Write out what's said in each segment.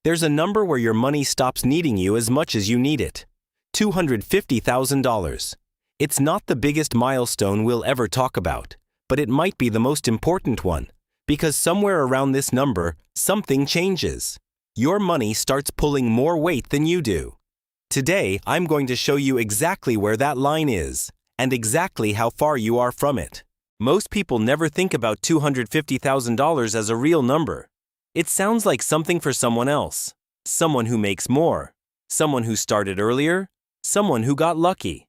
There's a number where your money stops needing you as much as you need it. $250,000. It's not the biggest milestone we'll ever talk about, but it might be the most important one, because somewhere around this number, something changes. Your money starts pulling more weight than you do. Today, I'm going to show you exactly where that line is, and exactly how far you are from it. Most people never think about $250,000 as a real number. It sounds like something for someone else, someone who makes more, someone who started earlier, someone who got lucky.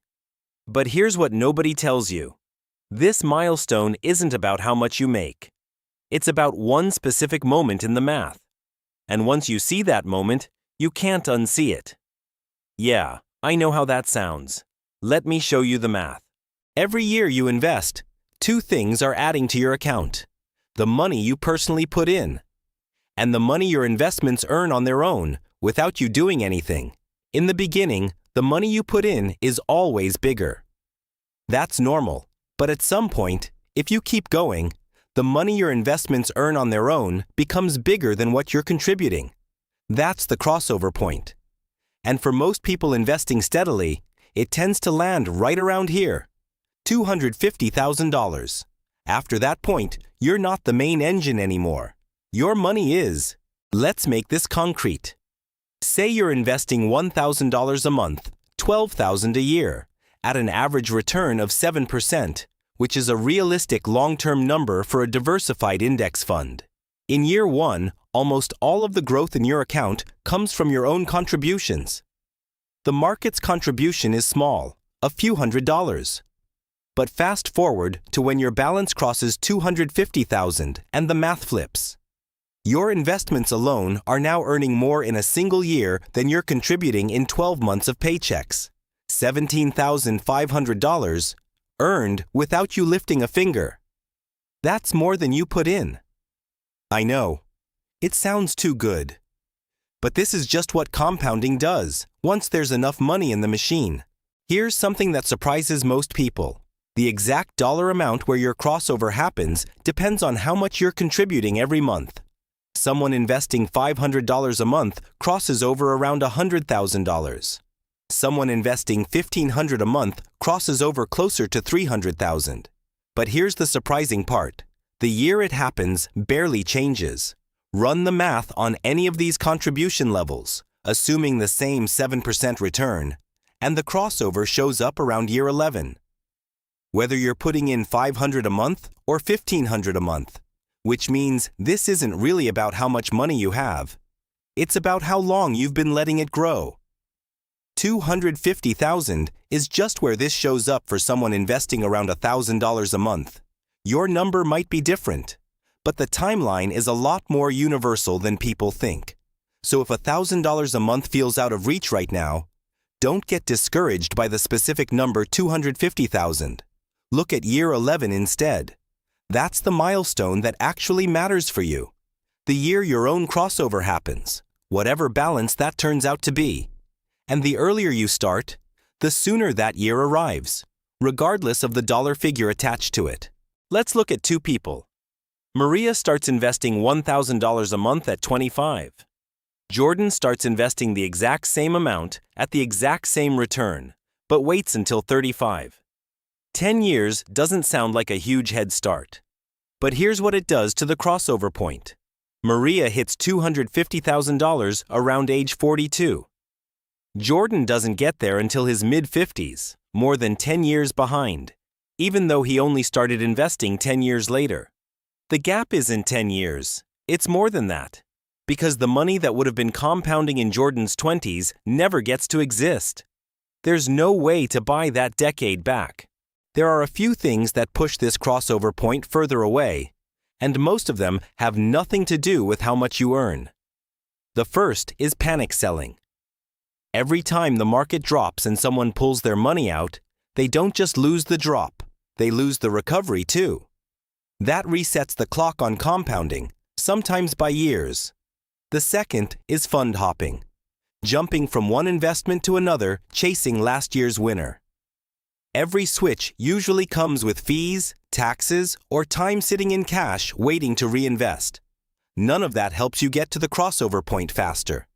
But here's what nobody tells you. This milestone isn't about how much you make. It's about one specific moment in the math. And once you see that moment, you can't unsee it. Yeah, I know how that sounds. Let me show you the math. Every year you invest, two things are adding to your account: the money you personally put in, and the money your investments earn on their own without you doing anything. In the beginning, the money you put in is always bigger. That's normal, but at some point, if you keep going, the money your investments earn on their own becomes bigger than what you're contributing. That's the crossover point. And for most people investing steadily, it tends to land right around here, $250,000. After that point, you're not the main engine anymore. Your money is. Let's make this concrete. Say you're investing $1,000 a month, $12,000 a year, at an average return of 7%, which is a realistic long-term number for a diversified index fund. In year one, almost all of the growth in your account comes from your own contributions. The market's contribution is small, a few $100s. But fast forward to when your balance crosses $250,000 and the math flips. Your investments alone are now earning more in a single year than you're contributing in 12 months of paychecks. $17,500 earned without you lifting a finger. That's more than you put in. I know. It sounds too good. But this is just what compounding does once there's enough money in the machine. Here's something that surprises most people. The exact dollar amount where your crossover happens depends on how much you're contributing every month. Someone investing $500 a month crosses over around $100,000. Someone investing $1,500 a month crosses over closer to $300,000. But here's the surprising part. The year it happens barely changes. Run the math on any of these contribution levels, assuming the same 7% return, and the crossover shows up around year 11. Whether you're putting in $500 a month or $1,500 a month, which means this isn't really about how much money you have. It's about how long you've been letting it grow. $250,000 is just where this shows up for someone investing around $1,000 a month. Your number might be different, but the timeline is a lot more universal than people think. So if $1,000 a month feels out of reach right now, don't get discouraged by the specific number $250,000. Look at year 11 instead. That's the milestone that actually matters for you. The year your own crossover happens, whatever balance that turns out to be. And the earlier you start, the sooner that year arrives, regardless of the dollar figure attached to it. Let's look at two people. Maria starts investing $1,000 a month at 25. Jordan starts investing the exact same amount at the exact same return, but waits until 35. 10 years doesn't sound like a huge head start. But here's what it does to the crossover point. Maria hits $250,000 around age 42. Jordan doesn't get there until his mid-50s, more than 10 years behind, even though he only started investing 10 years later. The gap isn't 10 years, it's more than that, because the money that would have been compounding in Jordan's 20s never gets to exist. There's no way to buy that decade back. There are a few things that push this crossover point further away, and most of them have nothing to do with how much you earn. The first is panic selling. Every time the market drops and someone pulls their money out, they don't just lose the drop, they lose the recovery too. That resets the clock on compounding, sometimes by years. The second is fund hopping, jumping from one investment to another, chasing last year's winner. Every switch usually comes with fees, taxes, or time sitting in cash waiting to reinvest. None of that helps you get to the crossover point faster.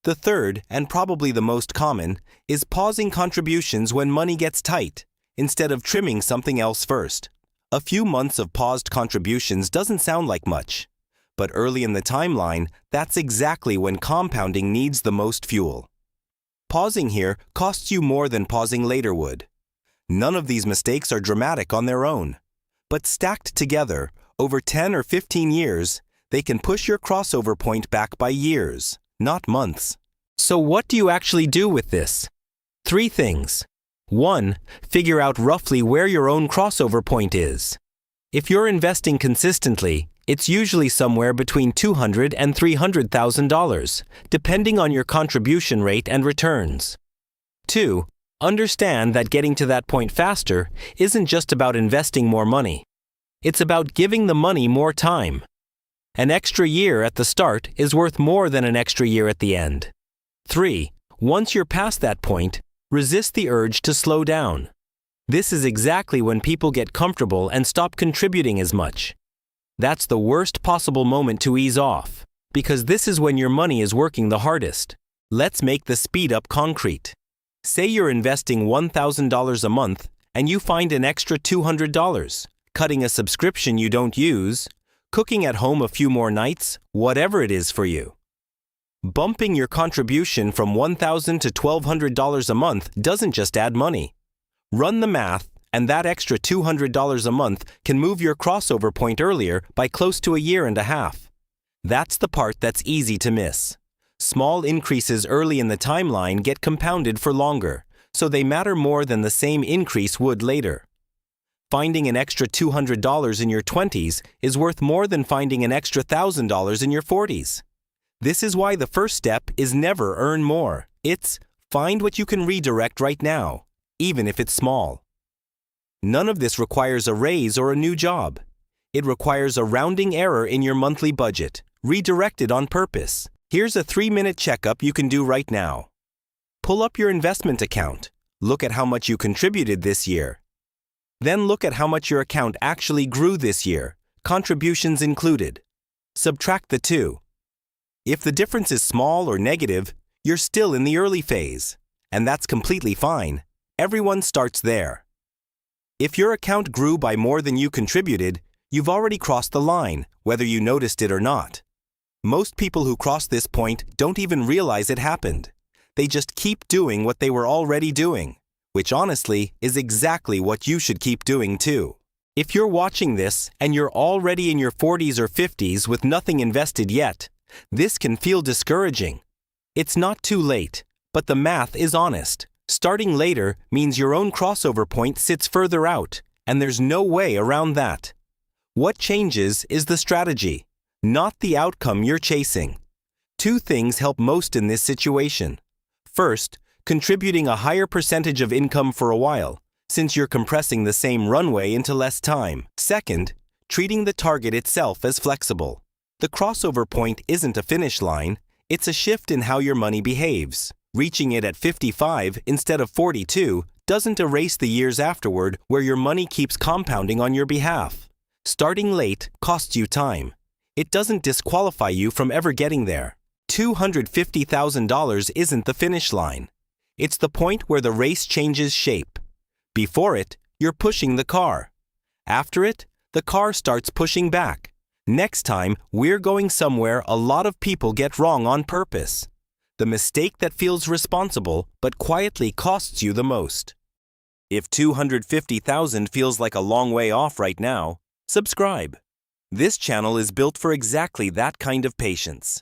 The third, and probably the most common, is pausing contributions when money gets tight, instead of trimming something else first. A few months of paused contributions doesn't sound like much, but early in the timeline, that's exactly when compounding needs the most fuel. Pausing here costs you more than pausing later would. None of these mistakes are dramatic on their own, but stacked together, over 10 or 15 years, they can push your crossover point back by years, not months. So what do you actually do with this? 3 things. 1. Figure out roughly where your own crossover point is. If you're investing consistently, it's usually somewhere between $200,000 and $300,000, depending on your contribution rate and returns. 2. Understand that getting to that point faster isn't just about investing more money. It's about giving the money more time. An extra year at the start is worth more than an extra year at the end. 3. Once you're past that point, resist the urge to slow down. This is exactly when people get comfortable and stop contributing as much. That's the worst possible moment to ease off, because this is when your money is working the hardest. Let's make the speed up concrete. Say you're investing $1,000 a month and you find an extra $200, cutting a subscription you don't use, cooking at home a few more nights, whatever it is for you. Bumping your contribution from $1,000 to $1,200 a month doesn't just add money. Run the math, and that extra $200 a month can move your crossover point earlier by close to a year and a half. That's the part that's easy to miss. Small increases early in the timeline get compounded for longer, so they matter more than the same increase would later. Finding an extra $200 in your 20s is worth more than finding an extra $1,000 in your 40s. This is why the first step is never earn more. It's find what you can redirect right now, even if it's small. None of this requires a raise or a new job. It requires a rounding error in your monthly budget, redirected on purpose. Here's a 3-minute checkup you can do right now. Pull up your investment account. Look at how much you contributed this year. Then look at how much your account actually grew this year, contributions included. Subtract the two. If the difference is small or negative, you're still in the early phase, and that's completely fine. Everyone starts there. If your account grew by more than you contributed, you've already crossed the line, whether you noticed it or not. Most people who cross this point don't even realize it happened. They just keep doing what they were already doing, which honestly is exactly what you should keep doing too. If you're watching this and you're already in your 40s or 50s with nothing invested yet, this can feel discouraging. It's not too late, but the math is honest. Starting later means your own crossover point sits further out, and there's no way around that. What changes is the strategy, not the outcome you're chasing. 2 things help most in this situation. First, contributing a higher percentage of income for a while, since you're compressing the same runway into less time. Second, treating the target itself as flexible. The crossover point isn't a finish line, it's a shift in how your money behaves. Reaching it at 55 instead of 42 doesn't erase the years afterward where your money keeps compounding on your behalf. Starting late costs you time. It doesn't disqualify you from ever getting there. $250,000 isn't the finish line. It's the point where the race changes shape. Before it, you're pushing the car. After it, the car starts pushing back. Next time, we're going somewhere a lot of people get wrong on purpose. The mistake that feels responsible but quietly costs you the most. If $250,000 feels like a long way off right now, subscribe. This channel is built for exactly that kind of patience.